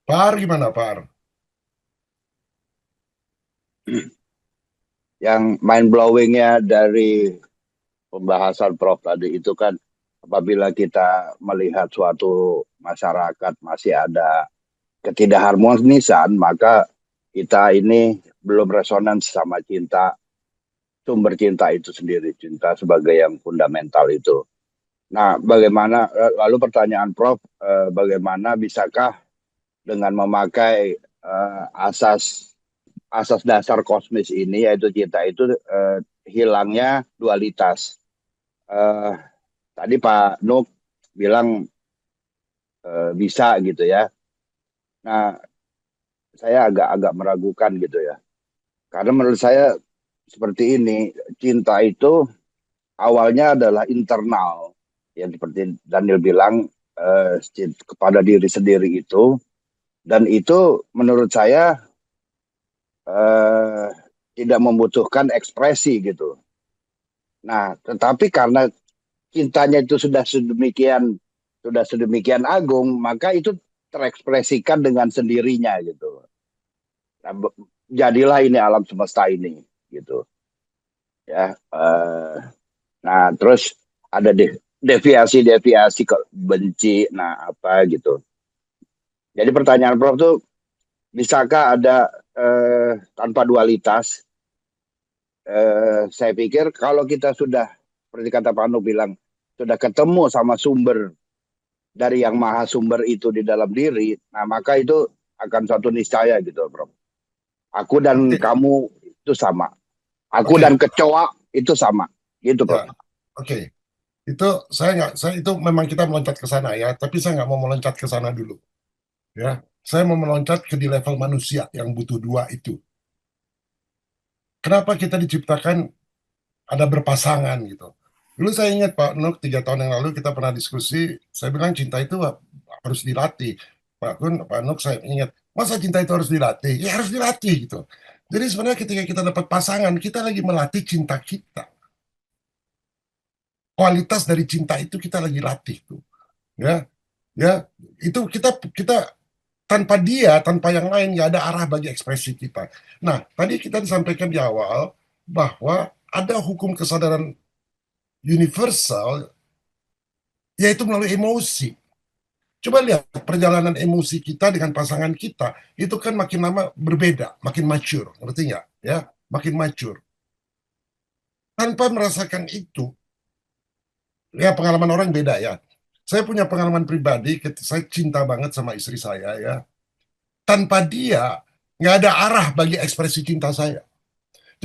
Par gimana Par? Yang mind blowingnya dari pembahasan Prof tadi itu kan apabila kita melihat suatu masyarakat masih ada ketidakharmonisan, maka kita ini belum resonans sama cinta, sumber cinta itu sendiri, cinta sebagai yang fundamental itu. Nah, bagaimana lalu pertanyaan Prof, bagaimana bisakah dengan memakai asas asas dasar kosmis ini yaitu cinta itu hilangnya dualitas. Eh, Tadi Pak Nuk bilang bisa gitu ya. Nah, saya agak-agak meragukan gitu ya. Karena menurut saya seperti ini, cinta itu awalnya adalah internal. Yang seperti Daniel bilang kepada diri sendiri itu. Dan itu menurut saya eh, tidak membutuhkan ekspresi gitu. Nah, tetapi karena cintanya itu sudah sedemikian agung, maka itu terekspresikan dengan sendirinya gitu. Nah, jadilah ini alam semesta ini gitu ya. Nah, terus ada deviasi-deviasi kok benci, nah apa gitu. Jadi pertanyaan Prof tuh, bisakah ada tanpa dualitas? Saya pikir kalau kita sudah seperti kata Pak Anu bilang sudah ketemu sama sumber dari yang maha sumber itu di dalam diri, nah maka itu akan suatu niscaya gitu, Bro. Aku dan Oke, kamu itu sama. Aku oke, dan kecoa itu sama. Gitu, ya, Bro. oke. Itu saya nggak, saya itu memang kita meloncat ke sana ya, tapi saya nggak mau meloncat ke sana dulu. Ya, saya mau meloncat ke di level manusia yang butuh dua itu. Kenapa kita diciptakan ada berpasangan gitu? Dulu saya ingat Pak Nuk 3 tahun yang lalu kita pernah diskusi, saya bilang cinta itu harus dilatih. Pak Nuk saya ingat, masa cinta itu harus dilatih? Ya harus dilatih gitu. Jadi sebenarnya ketika kita dapat pasangan, kita lagi melatih cinta kita. Kualitas dari cinta itu kita lagi latih tuh. Ya, ya itu kita kita tanpa dia, tanpa yang lain nggak ada arah bagi ekspresi kita. Nah, tadi kita disampaikan di awal bahwa ada hukum kesadaran universal yaitu melalui emosi. Coba lihat perjalanan emosi kita dengan pasangan kita itu kan makin lama berbeda, makin mature, ngerti nggak? Ya, makin mature. Tanpa merasakan itu, ya pengalaman orang beda ya. Saya punya pengalaman pribadi, saya cinta banget sama istri saya ya. Tanpa dia, nggak ada arah bagi ekspresi cinta saya.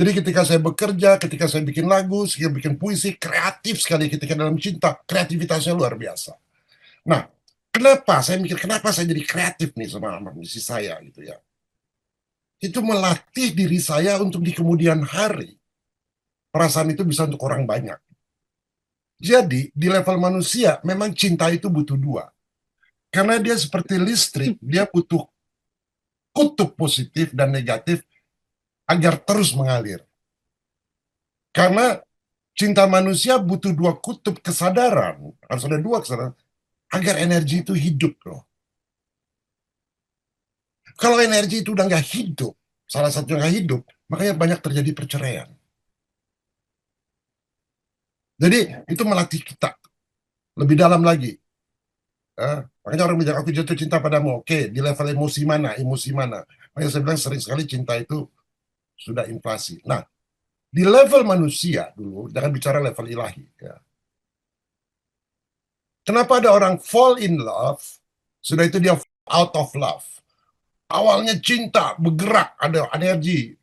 Jadi ketika saya bekerja, ketika saya bikin lagu, saya bikin puisi, kreatif sekali ketika dalam cinta, kreativitasnya luar biasa. Nah, kenapa saya mikir kenapa saya jadi kreatif nih sama misi saya gitu ya. Itu melatih diri saya untuk di kemudian hari perasaan itu bisa untuk orang banyak. Jadi di level manusia memang cinta itu butuh dua. Karena dia seperti listrik, dia butuh kutub positif dan negatif agar terus mengalir. Karena cinta manusia butuh dua kutub kesadaran, harus ada dua kesadaran agar energi itu hidup loh. Kalau energi itu udah nggak hidup, salah satu nggak hidup, makanya banyak terjadi perceraian. Jadi itu melatih kita lebih dalam lagi. Makanya orang bilang aku jatuh cinta padamu. Oke, di level emosi mana? Emosi mana? Makanya saya bilang sering sekali cinta itu sudah inflasi. Nah, di level manusia dulu, jangan bicara level ilahi. Ya. Kenapa ada orang fall in love, sudah itu dia out of love. Awalnya cinta, bergerak, ada energi,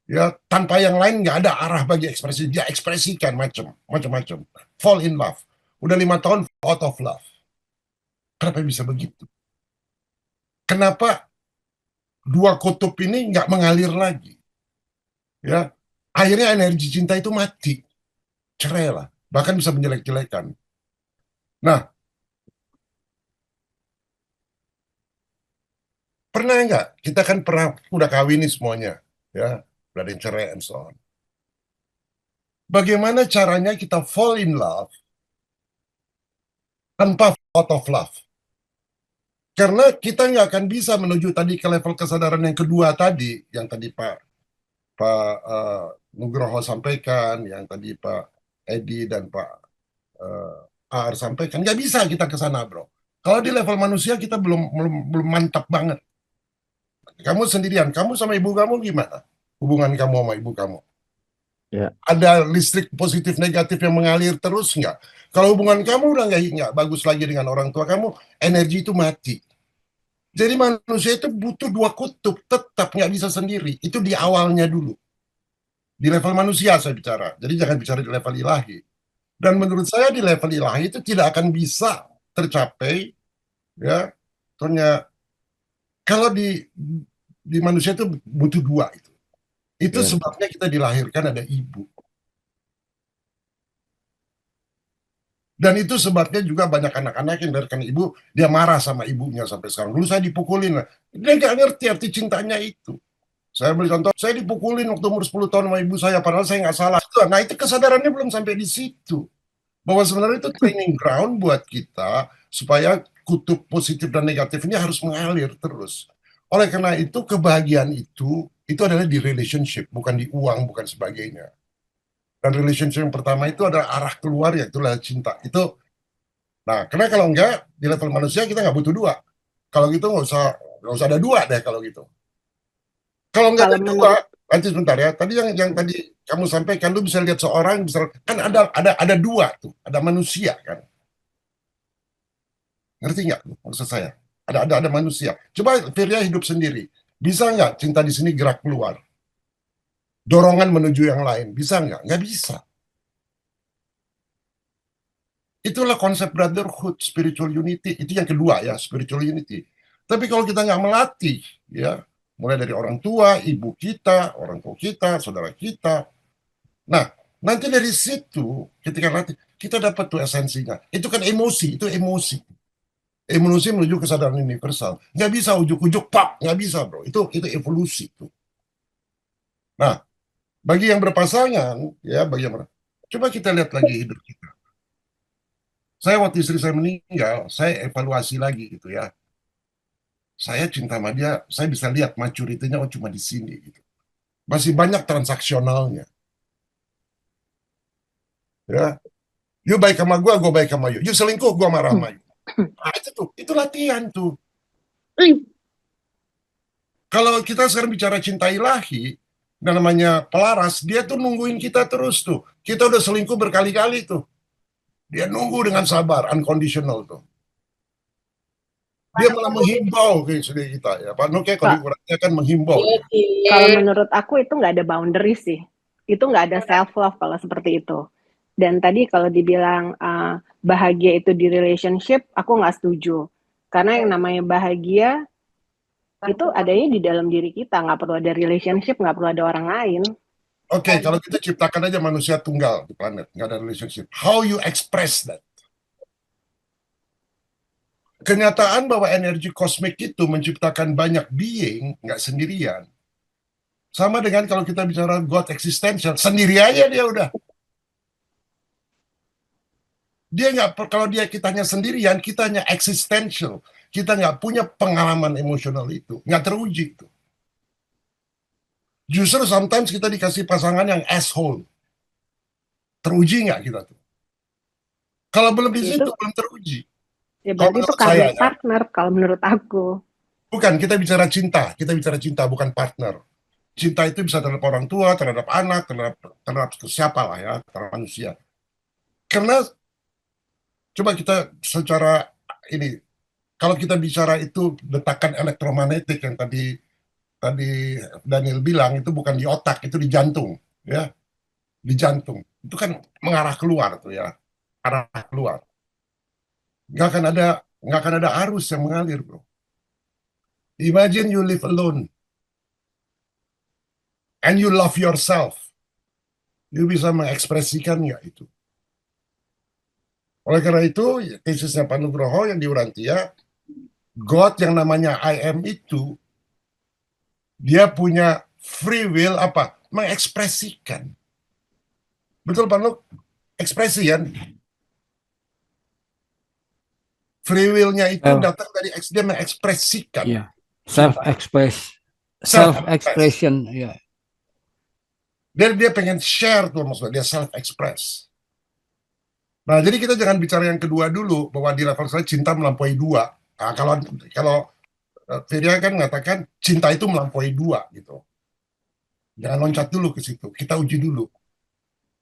ya tanpa yang lain nggak ada arah bagi ekspresi, dia ekspresikan macam-macam, fall in love, udah 5 tahun out of love. Kenapa bisa begitu? Kenapa dua kutub ini nggak mengalir lagi? Ya, akhirnya energi cinta itu mati, cerai lah, bahkan bisa menjelek-jelekan. Nah, pernah nggak kita kan pernah udah kawin nih semuanya, ya, udah ada yang cerai and so on. Bagaimana caranya kita fall in love tanpa out of love? Karena kita nggak akan bisa menuju tadi ke level kesadaran yang kedua tadi, yang tadi Pak Nugroho sampaikan, yang tadi Pak Edi dan Pak Ar sampaikan, nggak bisa kita ke sana, bro. Kalau di level manusia kita belum mantap banget. Kamu sendirian, kamu sama ibu kamu gimana? Hubungan kamu sama ibu kamu? Ya. Ada listrik positif negatif yang mengalir terus nggak? Kalau hubungan kamu udah nggak bagus lagi dengan orang tua kamu, energi itu mati. Jadi manusia itu butuh dua kutub, tetap nggak bisa sendiri. Itu di awalnya dulu. Di level manusia saya bicara. Jadi jangan bicara di level ilahi. Dan menurut saya di level ilahi itu tidak akan bisa tercapai, ya. Ternyata kalau di manusia itu butuh dua itu. Itu Ya. sebabnya kita dilahirkan ada ibu. Dan itu sebabnya juga banyak anak-anak yang dilahirkan ibu, dia marah sama ibunya sampai sekarang. Dulu saya dipukulin. Dia nggak ngerti arti cintanya itu. Saya beri contoh, saya dipukulin waktu umur 10 tahun sama ibu saya, padahal saya nggak salah. Nah itu kesadarannya belum sampai di situ. Bahwa sebenarnya itu training ground buat kita, supaya kutub positif dan negatif ini harus mengalir terus. Oleh karena itu, kebahagiaan itu adalah di relationship, bukan di uang, bukan sebagainya. Dan relationship yang pertama itu adalah arah keluar, yaitu adalah cinta. Nah, karena kalau enggak, di level manusia kita nggak butuh dua. Kalau gitu nggak usah ada dua deh kalau gitu. Kalau nggak ada Kalau dua, menurut nanti sebentar ya. Tadi yang tadi kamu sampaikan, lu bisa lihat seorang, bisa kan ada dua tuh, ada manusia kan. Ngerti nggak maksud saya? Ada manusia. Coba Firya hidup sendiri. Bisa nggak cinta di sini gerak keluar? Dorongan menuju yang lain. Bisa nggak? Nggak bisa. Itulah konsep brotherhood, spiritual unity. Itu yang kedua ya, spiritual unity. Tapi kalau kita nggak melatih, ya, mulai dari orang tua, ibu kita, orang tua kita, saudara kita. Nah, nanti dari situ, ketika latih, kita dapat tuh esensinya. Itu kan emosi, itu emosi. Emosi menuju kesadaran universal. Nggak bisa ujuk-ujuk, pak, nggak bisa bro. Itu evolusi tuh. Nah, bagi yang berpasangan, ya, coba kita lihat lagi hidup kita. Saya waktu istri saya meninggal, saya evaluasi lagi gitu ya. Saya cinta sama dia, saya bisa lihat maturity-nya oh cuma di sini gitu. Masih banyak transaksionalnya. Ya, you baik sama gue baik sama you. You selingkuh, gue marah sama you. Nah, itu latihan tuh. Kalau kita sekarang bicara cinta ilahi, dan namanya pelaras, dia tuh nungguin kita terus tuh. Kita udah selingkuh berkali-kali tuh. Dia nunggu dengan sabar, unconditional tuh. Dia malah menghimbau ke istri kita ya. Pak Nuke kalau diurangnya kan menghimbau. Kalau menurut aku itu nggak ada boundary sih. Itu nggak ada self love kalau seperti itu. Dan tadi kalau dibilang bahagia itu di relationship, aku nggak setuju. Karena yang namanya bahagia itu adanya di dalam diri kita, nggak perlu ada relationship, nggak perlu ada orang lain. Oke, kalau kita ciptakan aja manusia tunggal di planet, nggak ada relationship. How you express that? Kenyataan bahwa energi kosmik itu menciptakan banyak being, nggak sendirian. Sama dengan kalau kita bicara God existential, sendiri aja dia udah. Dia nggak, kalau kitanya sendirian, kitanya existential. Kita nggak punya pengalaman emosional itu, nggak teruji itu. Justru sometimes kita dikasih pasangan yang asshole. Teruji nggak kita tuh? Kalau belum di situ, belum teruji. Ya berarti itu karma partner kalau menurut aku. Bukan, kita bicara cinta, bukan partner. Cinta itu bisa terhadap orang tua, terhadap anak, terhadap siapa lah ya, terhadap manusia. Karena coba kita secara ini, kalau kita bicara itu detakan elektromagnetik yang tadi Daniel bilang itu bukan di otak, itu di jantung, ya, di jantung. Itu kan mengarah keluar tuh ya, arah keluar. Nggak akan ada arus yang mengalir, bro. Imagine you live alone and you love yourself. You bisa mengekspresikan nggak itu? Oleh karena itu, tesisnya Pak Nugroho yang di Urantia, God yang namanya I am itu, dia punya free will apa? Mengekspresikan. Betul Pak Nuk? Ekspresi kan? Free will-nya itu Self, datang dari dia mengekspresikan ya, cinta, self self-express. expression, ya. Dia pengen share tuh, maksudnya dia self-express. Nah, jadi kita jangan bicara yang kedua dulu, bahwa di level saya cinta melampaui dua. Nah, kalau Firya kan mengatakan cinta itu melampaui dua gitu. Jangan loncat dulu ke situ. Kita uji dulu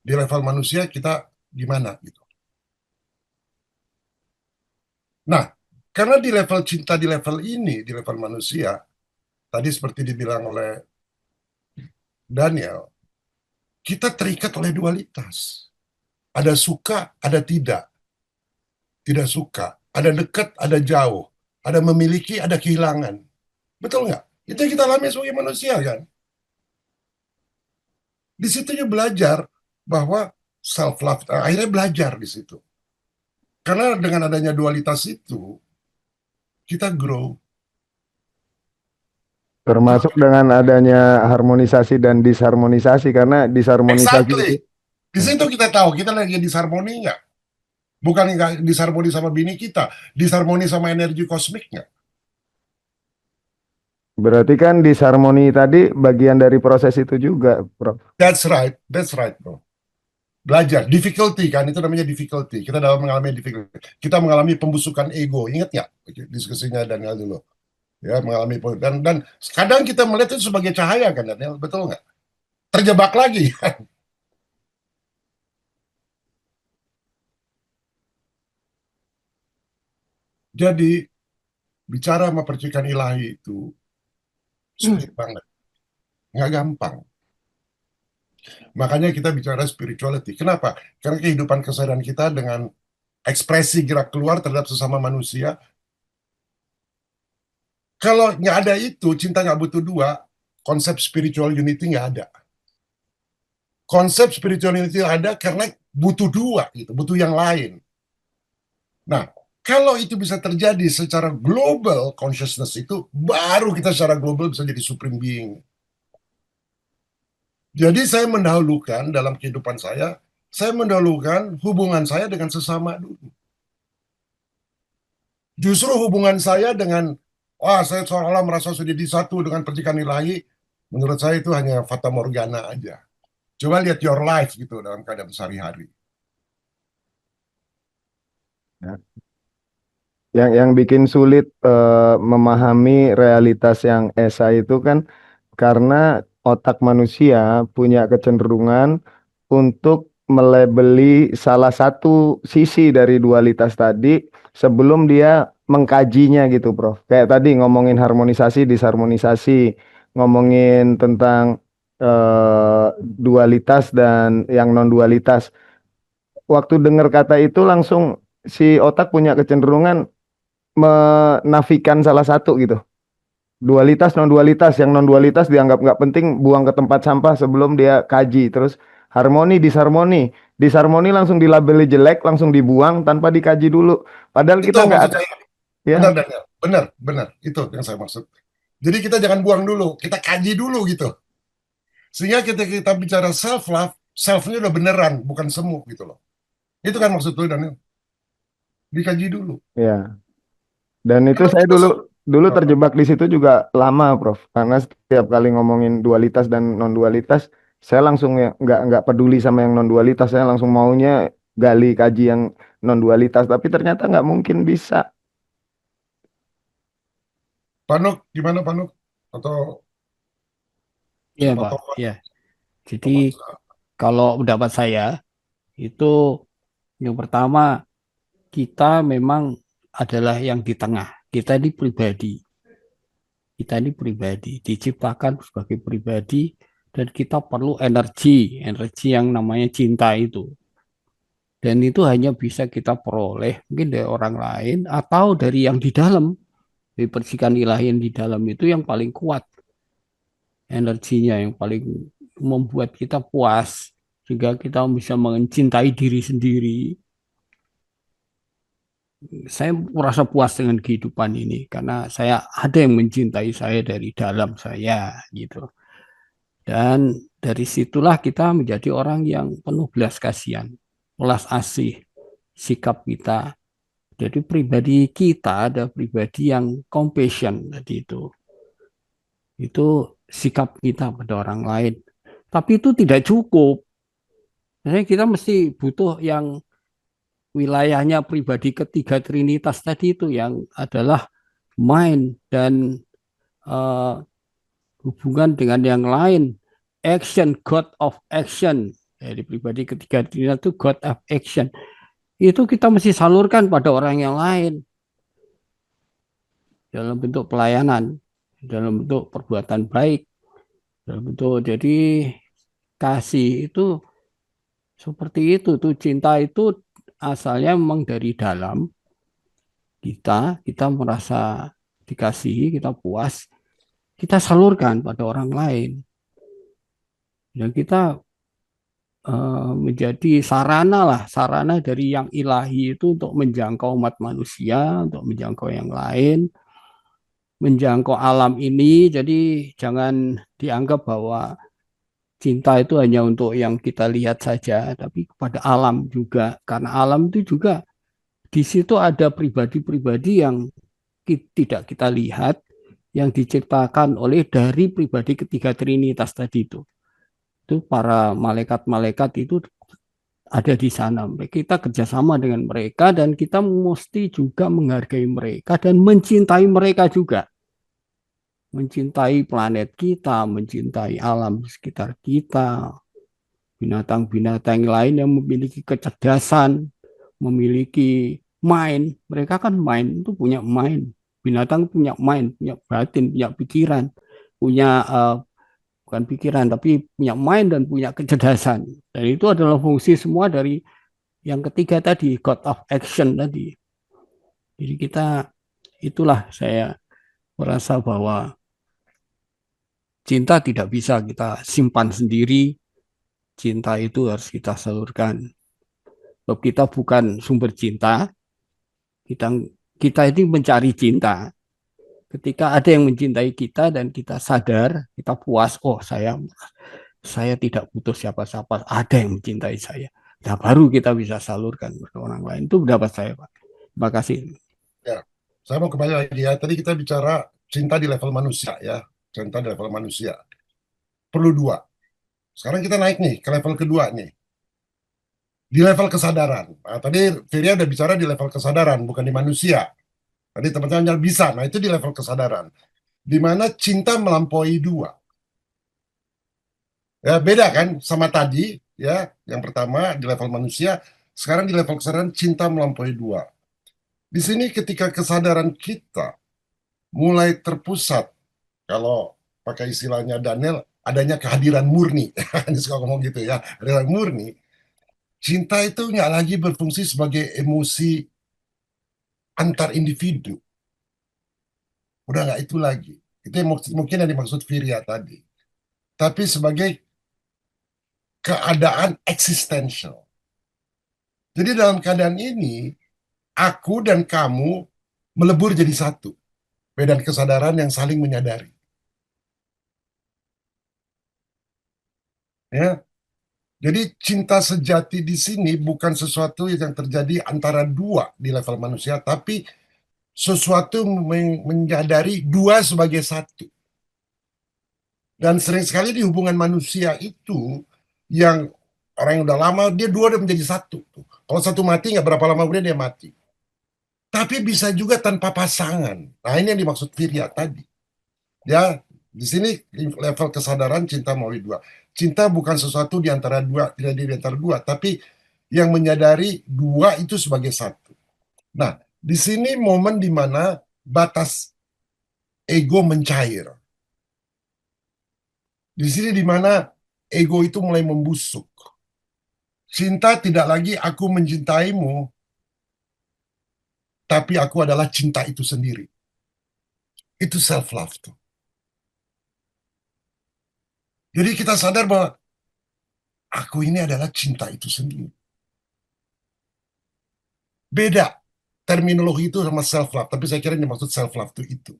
di level manusia kita gimana gitu. Nah, karena di level cinta di level ini, di level manusia, tadi seperti dibilang oleh Daniel, kita terikat oleh dualitas. Ada suka, ada tidak suka. Ada dekat, ada jauh. Ada memiliki, ada kehilangan. Betul nggak? Itu yang kita alami sebagai manusia kan. Di situ dia belajar bahwa self love. Akhirnya belajar di situ. Karena dengan adanya dualitas itu, kita grow. Termasuk dengan adanya harmonisasi dan disharmonisasi, karena disharmonisasi itu Exactly. Di situ kita tahu kita lagi disharmoni nggak. Bukan nggak disharmoni sama bini kita, disharmoni sama energi kosmiknya. berarti kan disharmoni tadi bagian dari proses itu juga, Prof. That's right, bro. Belajar, difficulty kan, itu namanya difficulty. Kita dalam mengalami difficulty. Kita mengalami pembusukan ego, ingat nggak diskusinya Daniel dulu? Ya, mengalami dan kadang kita melihat itu sebagai cahaya kan Daniel, betul nggak? Terjebak lagi. Jadi bicara sama percikan ilahi itu sulit banget, nggak gampang. Makanya kita bicara spirituality. Kenapa? Karena kehidupan keseharian kita dengan ekspresi gerak keluar terhadap sesama manusia. Kalau nggak ada itu, cinta nggak butuh dua, konsep spiritual unity nggak ada. Konsep spiritual unity ada karena butuh dua, gitu, butuh yang lain. Nah, kalau itu bisa terjadi secara global consciousness itu, baru kita secara global bisa jadi supreme being. Jadi saya mendahulukan dalam kehidupan saya mendahulukan hubungan saya dengan sesama dulu. Justru hubungan saya dengan, saya seolah-olah merasa sudah disatu dengan percikan ilahi, menurut saya itu hanya fata morgana aja. Coba lihat your life gitu dalam keadaan sehari-hari. Yang bikin sulit memahami realitas yang esa itu kan karena otak manusia punya kecenderungan untuk melabeli salah satu sisi dari dualitas tadi sebelum dia mengkajinya gitu, Prof. Kayak tadi ngomongin harmonisasi, disharmonisasi, ngomongin tentang dualitas dan yang non-dualitas. Waktu dengar kata itu langsung si otak punya kecenderungan menafikan salah satu gitu. Dualitas, non-dualitas. Yang non-dualitas dianggap nggak penting, buang ke tempat sampah sebelum dia kaji. Terus harmoni, disharmoni. Disharmoni langsung dilabeli jelek, langsung dibuang tanpa dikaji dulu. Padahal Itu kita nggak maksud ada. saya. Ya, Benar, Daniel. Benar. Itu yang saya maksud. Jadi kita jangan buang dulu, kita kaji dulu gitu. Sehingga ketika kita bicara self-love, self-nya udah beneran, bukan semu gitu loh. Itu kan maksud lu, Daniel. Dikaji dulu. ya. Dan itu Karena saya kita dulu terjebak di situ juga lama, Prof. Karena setiap kali ngomongin dualitas dan non-dualitas, saya langsung ya nggak peduli sama yang non-dualitas. Saya langsung maunya gali kaji yang non-dualitas. Tapi ternyata nggak mungkin bisa. Panuk, gimana Panuk? Atau Iya, Pak Pak. Tomat? Ya. Jadi kalau pendapat saya itu yang pertama kita memang adalah yang di tengah. Kita ini pribadi. Kita ini pribadi, diciptakan sebagai pribadi dan kita perlu energi yang namanya cinta itu. Dan itu hanya bisa kita peroleh mungkin dari orang lain atau dari yang di dalam. Dari percikan ilahi yang di dalam itu yang paling kuat. Energinya yang paling membuat kita puas sehingga kita bisa mencintai diri sendiri. Saya merasa puas dengan kehidupan ini karena saya ada yang mencintai saya dari dalam saya gitu. Dan dari situlah kita menjadi orang yang penuh belas kasihan, belas asih, sikap kita Jadi pribadi kita ada pribadi yang compassion tadi itu. Itu sikap kita pada orang lain. Tapi itu tidak cukup. Jadi kita mesti butuh yang wilayahnya pribadi ketiga Trinitas tadi itu yang adalah mind dan uh, hubungan dengan yang lain. Action, God of action. Jadi pribadi ketiga Trinitas itu God of action. Itu kita mesti salurkan pada orang yang lain dalam bentuk pelayanan, dalam bentuk perbuatan baik, dalam bentuk jadi kasih itu seperti itu tuh cinta itu asalnya memang dari dalam kita merasa dikasihi, kita puas, kita salurkan pada orang lain dan kita menjadi sarana dari yang ilahi itu untuk menjangkau umat manusia, untuk menjangkau yang lain, menjangkau alam ini. Jadi jangan dianggap bahwa cinta itu hanya untuk yang kita lihat saja, tapi kepada alam juga. Karena alam itu juga di situ ada pribadi-pribadi yang tidak kita lihat, yang diciptakan oleh dari pribadi ketiga Trinitas tadi itu. Itu para malaikat-malaikat itu ada di sana. Kita kerjasama dengan mereka dan kita mesti juga menghargai mereka dan mencintai mereka juga. Mencintai planet kita, mencintai alam sekitar kita, binatang-binatang lain yang memiliki kecerdasan, memiliki mind. Mereka kan mind itu punya mind. Binatang punya mind, punya batin, punya pikiran, punya bukan pikiran tapi punya mind dan punya kecerdasan. Dan itu adalah fungsi semua dari yang ketiga tadi, God of action tadi. Jadi kita itulah saya merasa bahwa cinta tidak bisa kita simpan sendiri, cinta itu harus kita salurkan. Sebab kita bukan sumber cinta, kita kita ini mencari cinta. Ketika ada yang mencintai kita dan kita sadar, kita puas, oh saya tidak butuh siapa-siapa, ada yang mencintai saya. Nah, baru kita bisa salurkan ke orang lain. Itu pendapat saya, Pak. Terima kasih. Ya, saya mau kembali lagi ya. Tadi kita bicara cinta di level manusia ya, cinta di level manusia. Perlu dua. Sekarang kita naik nih ke level kedua nih, di level kesadaran. Nah, tadi Virya udah bicara di level kesadaran, bukan di manusia. Tadi teman-teman bisa, nah itu di level kesadaran. Di mana cinta melampaui dua. Ya, beda kan sama tadi, ya. Yang pertama di level manusia, sekarang di level kesadaran cinta melampaui dua. Di sini ketika kesadaran kita mulai terpusat, kalau pakai istilahnya Daniel, adanya kehadiran murni. Ini suka ngomong gitu ya, kehadiran murni. Cinta itu nggak lagi berfungsi sebagai emosi antar individu. Udah nggak itu lagi. Itu yang mungkin yang dimaksud Virya tadi. Tapi sebagai keadaan eksistensial. Jadi dalam keadaan ini, aku dan kamu melebur jadi satu. Medan kesadaran yang saling menyadari. Ya, jadi cinta sejati di sini bukan sesuatu yang terjadi antara dua di level manusia, tapi sesuatu menyadari dua sebagai satu. Dan sering sekali di hubungan manusia itu, yang orang yang udah lama, dia dua udah menjadi satu. Kalau satu mati, nggak berapa lama kemudian dia mati. Tapi bisa juga tanpa pasangan. Nah ini yang dimaksud Virya tadi. Ya, di sini level kesadaran cinta melalui dua. Cinta bukan sesuatu di antara dua, tidak di antara dua, tapi yang menyadari dua itu sebagai satu. Nah, di sini momen di mana batas ego mencair. Di sini di mana ego itu mulai membusuk. Cinta tidak lagi aku mencintaimu, tapi aku adalah cinta itu sendiri. Itu self-love tuh. Jadi kita sadar bahwa aku ini adalah cinta itu sendiri. Beda terminologi itu sama self-love, tapi saya kira yang dimaksud self-love itu.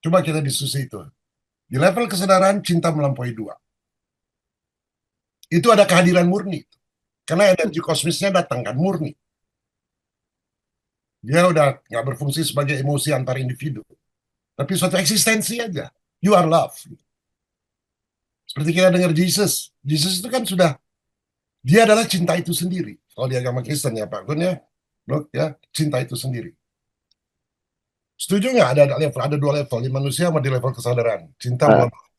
Coba kita diskusi itu. Di level kesadaran, cinta melampaui dua. Itu ada kehadiran murni. Karena energi kosmisnya datang kan, murni. Dia udah nggak berfungsi sebagai emosi antar individu, tapi suatu eksistensi aja. You are love. Seperti kita dengar Jesus. Jesus itu kan sudah, dia adalah cinta itu sendiri. Kalau di agama Kristen ya Pak Gun ya, Bro, ya cinta itu sendiri. Setuju nggak ada dua level di manusia sama di level kesadaran. Cinta Ah, melampaui.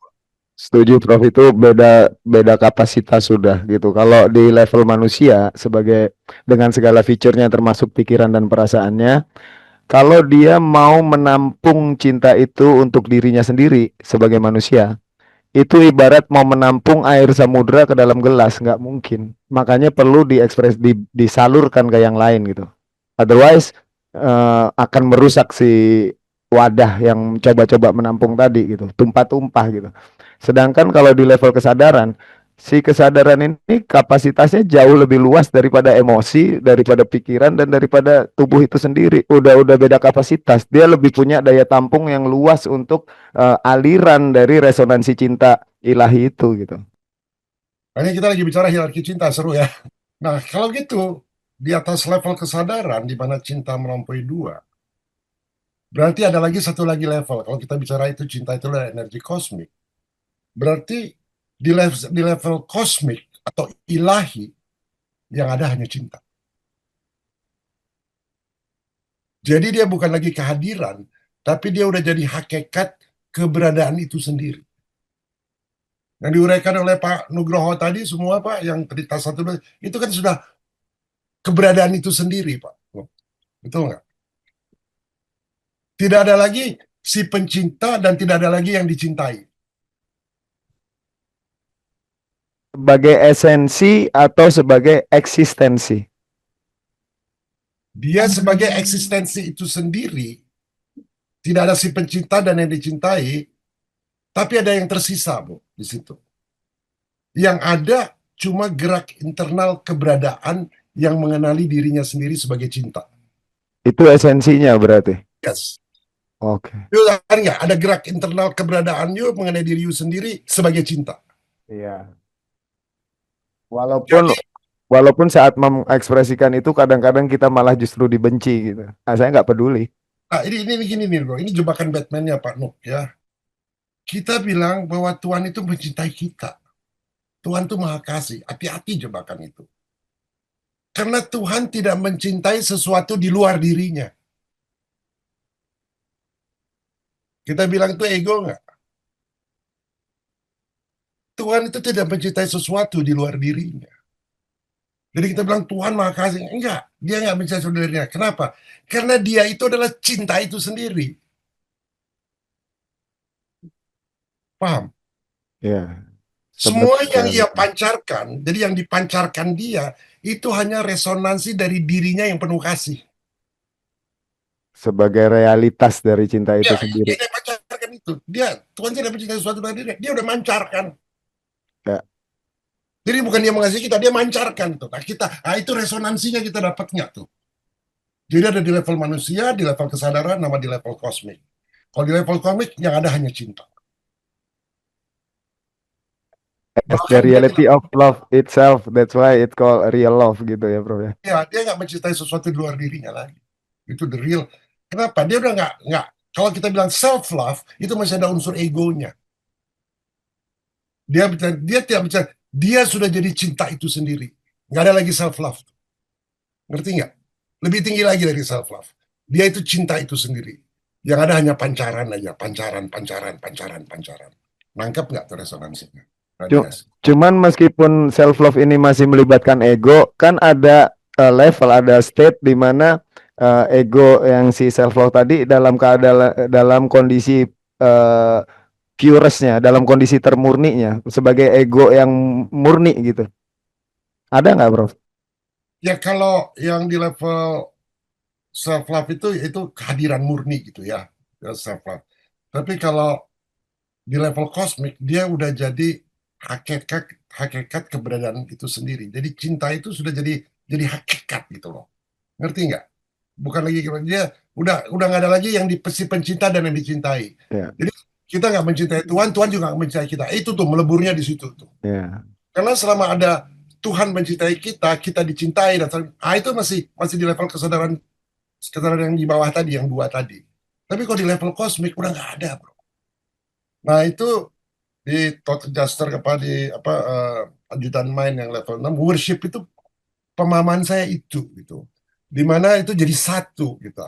setuju Prof, itu beda beda kapasitas sudah gitu. Kalau di level manusia sebagai dengan segala fiturnya termasuk pikiran dan perasaannya, kalau dia mau menampung cinta itu untuk dirinya sendiri sebagai manusia, itu ibarat mau menampung air samudra ke dalam gelas, nggak mungkin. Makanya perlu disalurkan ke yang lain gitu. Otherwise akan merusak si wadah yang coba-coba menampung tadi gitu, tumpah-tumpah gitu. Sedangkan kalau di level kesadaran, si kesadaran ini kapasitasnya jauh lebih luas daripada emosi, daripada pikiran dan daripada tubuh itu sendiri. Udah beda kapasitas. Dia lebih punya daya tampung yang luas untuk aliran dari resonansi cinta ilahi itu gitu. Makanya kita lagi bicara hierarki cinta, seru ya. Nah, kalau gitu, di atas level kesadaran, di mana cinta melampaui dua, berarti ada lagi satu lagi level. Kalau kita bicara itu cinta itu adalah energi kosmik. Berarti di level kosmik atau ilahi, yang ada hanya cinta. Jadi dia bukan lagi kehadiran, tapi dia udah jadi hakikat keberadaan itu sendiri. Yang diuraikan oleh Pak Nugroho tadi semua Pak, yang cerita satu itu kan sudah keberadaan itu sendiri Pak. Betul nggak? Tidak ada lagi si pencinta dan tidak ada lagi yang dicintai. Sebagai esensi atau sebagai eksistensi. Dia sebagai eksistensi itu sendiri, tidak ada si pencinta dan yang dicintai, tapi ada yang tersisa Bu di situ. Yang ada cuma gerak internal keberadaan yang mengenali dirinya sendiri sebagai cinta. Itu esensinya berarti. Yes. Oke. You kan nggak ada gerak internal keberadaan you mengenai diri you sendiri sebagai cinta. Iya. Walaupun Jadi, walaupun saat mengekspresikan itu kadang-kadang kita malah justru dibenci gitu. Nah, saya nggak peduli. nah ini gini nih bro, ini jebakan Batman-nya Pak Nuk ya. Kita bilang bahwa Tuhan itu mencintai kita. Tuhan itu maha kasih. Hati-hati jebakan itu. Karena Tuhan tidak mencintai sesuatu di luar dirinya. Kita bilang itu ego nggak? Tuhan itu tidak mencintai sesuatu di luar dirinya. Jadi kita bilang Tuhan maha kasih. Enggak, dia nggak mencintai saudaranya. Kenapa? Karena dia itu adalah cinta itu sendiri. Paham? Ya, Semua sebenarnya yang ia pancarkan, jadi yang dipancarkan dia, itu hanya resonansi dari dirinya yang penuh kasih. sebagai realitas dari cinta itu Ya, sendiri. dia pancarkan itu. Tuhan tidak mencintai sesuatu dari dirinya. Dia udah mancarkan. Ya, Jadi bukan dia mengasihi kita, dia mancarkan tuh. Nah itu resonansinya kita dapatnya tuh. Jadi ada di level manusia, di level kesadaran, nama di level kosmik. Kalau di level kosmik, yang ada hanya cinta. as the Bahkan dia reality of love itself, that's why it called real love gitu ya, Bro ya. dia nggak mencintai sesuatu di luar dirinya lagi. Itu the real. Kenapa? Dia udah nggak. Kalau kita bilang self love, itu masih ada unsur egonya. Dia tidak bisa. Dia sudah jadi cinta itu sendiri. Nggak ada lagi self love. Ngerti nggak? Lebih tinggi lagi dari self love. Dia itu cinta itu sendiri. Yang ada hanya pancaran aja, pancaran. Nangkep nggak tuh resonansinya? Radiasi. Cuman meskipun self love ini masih melibatkan ego, kan ada level, ada state di mana ego yang si self love tadi dalam kondisi puresnya, dalam kondisi termurninya, sebagai ego yang murni gitu. Ada nggak, Bro? Ya kalau yang di level self love itu kehadiran murni gitu ya, self love. Tapi kalau di level kosmik dia udah jadi hakikat keberadaan itu sendiri. Jadi cinta itu sudah jadi hakikat gitu loh. Ngerti nggak? Bukan lagi dia udah nggak ada lagi yang si pencinta dan yang dicintai. Ya. Jadi kita nggak mencintai Tuhan, Tuhan juga nggak mencintai kita. Itu tuh meleburnya di situ tuh. Ya. Karena selama ada Tuhan mencintai kita, kita dicintai dan itu masih di level kesadaran kesadaran yang di bawah tadi, yang 2 tadi. Tapi kalau di level kosmik udah nggak ada, bro. Nah itu di Todd Adjuster di ajudan main yang level 6 worship itu pemahaman saya itu gitu. Dimana itu jadi satu gitu.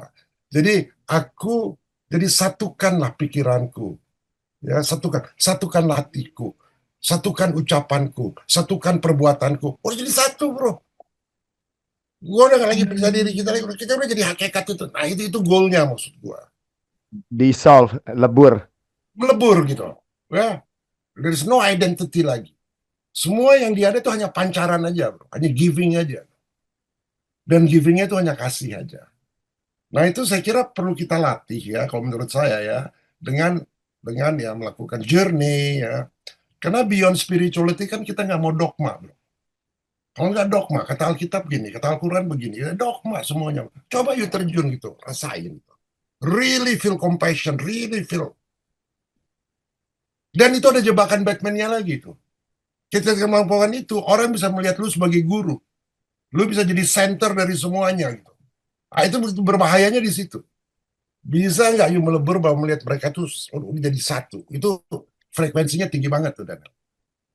Jadi aku jadi satukanlah pikiranku, ya satukan hatiku, satukan ucapanku, satukan perbuatanku. Oh jadi satu, bro. Gua udah gak lagi periksa diri kita udah jadi hakikat itu. Nah itu goalnya maksud gua. Dissolve, lebur. Melebur gitu, ya. There is no identity lagi. Semua yang dia ada itu hanya pancaran aja, bro. Hanya giving aja. Dan givingnya itu hanya kasih aja. Nah itu saya kira perlu kita latih ya, kalau menurut saya ya, dengan ya melakukan journey ya. Karena beyond spirituality kan kita nggak mau dogma, bro. Kalau nggak dogma, kata Alkitab begini, kata Al-Quran begini, ya dogma semuanya. Coba you terjun gitu, rasain. Really feel compassion, really feel. Dan itu ada jebakan Batman-nya lagi tuh. Kita kemampuan itu, orang bisa melihat lu sebagai guru. Lu bisa jadi center dari semuanya gitu. Nah, itu berbahayanya di situ. Bisa nggak you melebur bahwa melihat mereka tuh jadi satu. Itu frekuensinya tinggi banget tuh, Dan.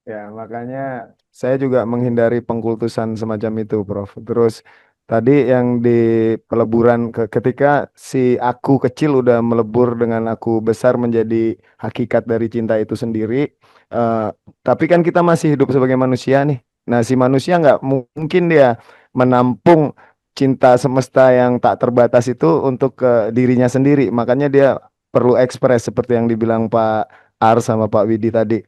Ya, makanya saya juga menghindari pengkultusan semacam itu, Prof. Terus tadi yang di peleburan ketika si aku kecil udah melebur dengan aku besar menjadi hakikat dari cinta itu sendiri. eh, tapi kan kita masih hidup sebagai manusia nih. Nah, si manusia nggak mungkin dia menampung cinta semesta yang tak terbatas itu untuk ke dirinya sendiri. Makanya dia perlu ekspres seperti yang dibilang Pak Ar sama Pak Widi tadi.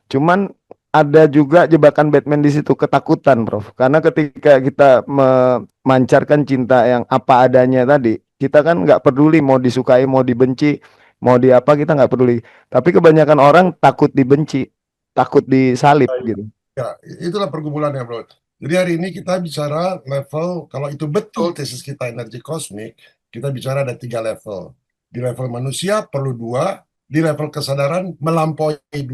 Cuman ada juga jebakan Batman di situ, ketakutan, Prof. Karena ketika kita memancarkan cinta yang apa adanya tadi, kita kan nggak peduli mau disukai, mau dibenci, mau di apa, kita nggak peduli. Tapi kebanyakan orang takut dibenci, takut disalib gitu. Ya, itulah pergumulannya, bro. Jadi hari ini kita bicara level, kalau itu betul tesis kita energi kosmik, kita bicara ada 3 level. Di level manusia perlu 2, di level kesadaran melampaui 2,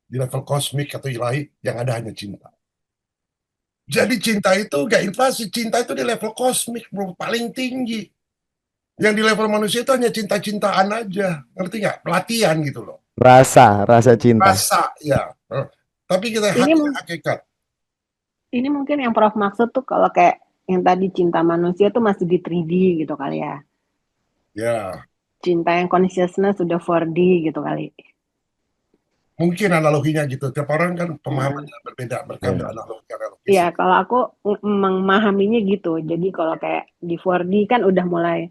di level kosmik atau ilahi yang ada hanya cinta. Jadi cinta itu gak invasi, cinta itu di level kosmik, bro, paling tinggi. Yang di level manusia itu hanya cinta-cintaan aja, ngerti nggak? Pelatihan gitu loh. Rasa cinta. Rasa, ya. Tapi kita Ini hakikat. Ini mungkin yang Prof maksud tuh kalau kayak yang tadi cinta manusia tuh masih di 3D gitu kali ya. Ya, Cinta yang consciousness sudah 4D gitu kali. mungkin analoginya gitu. Tiap orang kan pemahamannya berbeda, mereka analogi. Iya, kalau aku memahaminya gitu. Jadi kalau kayak di 4D kan udah mulai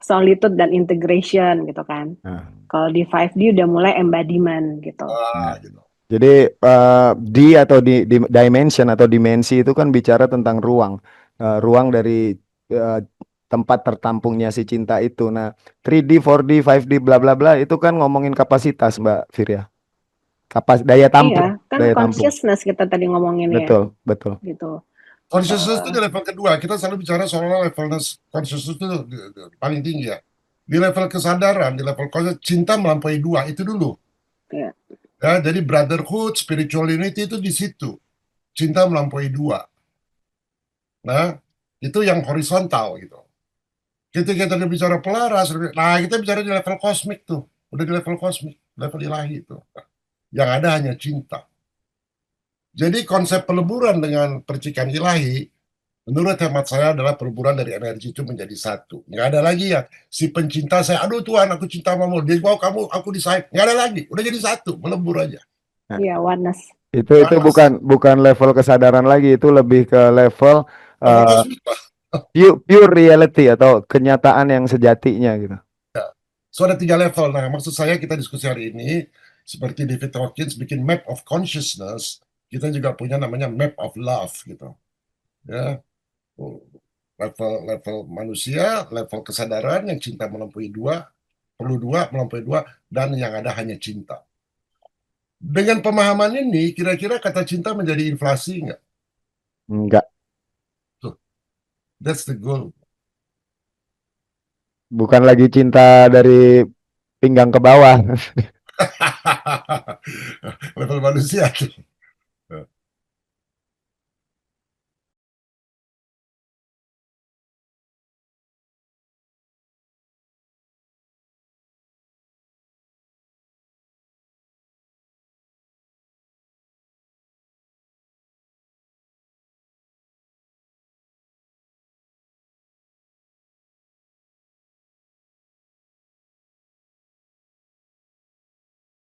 solitude dan integration gitu kan. Kalau di 5D udah mulai embodiment gitu. Gitu. Jadi D atau di dimension atau dimensi itu kan bicara tentang ruang, ruang dari tempat tertampungnya si cinta itu. Nah, 3D, 4D, 5D, bla bla bla itu kan ngomongin kapasitas, Mbak Firya. Daya tampung. Iya, kan Daya consciousness tampung. kita tadi ngomonginnya. Betul, betul. Gitu. Consciousness itu di level kedua. Kita selalu bicara soal level consciousness itu paling tinggi ya. Di level kesadaran, di level consciousness, cinta melampaui 2 itu dulu. Iya. Ya, jadi brotherhood, spiritual unity itu di situ. Cinta melampaui 2. Nah, itu yang horizontal gitu. Ketika kita bicara pelaras, nah kita bicara di level kosmik tuh. Udah di level kosmik, level ilahi itu. Yang ada hanya cinta. Jadi konsep peleburan dengan percikan ilahi, menurut hemat saya adalah peleburan dari energi itu menjadi satu. Nggak ada lagi ya, si pencinta saya, aduh Tuhan aku cinta sama dia, wow kamu, aku disayang. Nggak ada lagi, udah jadi satu, melebur aja. Iya, oneness. Itu bukan level kesadaran lagi, itu lebih ke level pure reality atau kenyataan yang sejatinya gitu. So ada 3 level. Nah, maksud saya kita diskusi hari ini seperti David Hawkins bikin map of consciousness, kita juga punya namanya map of love gitu. Ya. Level manusia, level kesadaran yang cinta melampaui 2, perlu 2, melampaui 2, dan yang ada hanya cinta. Dengan pemahaman ini, kira-kira kata cinta menjadi inflasi nggak? Enggak. That's the goal. Bukan lagi cinta dari pinggang ke bawah. Level manusia.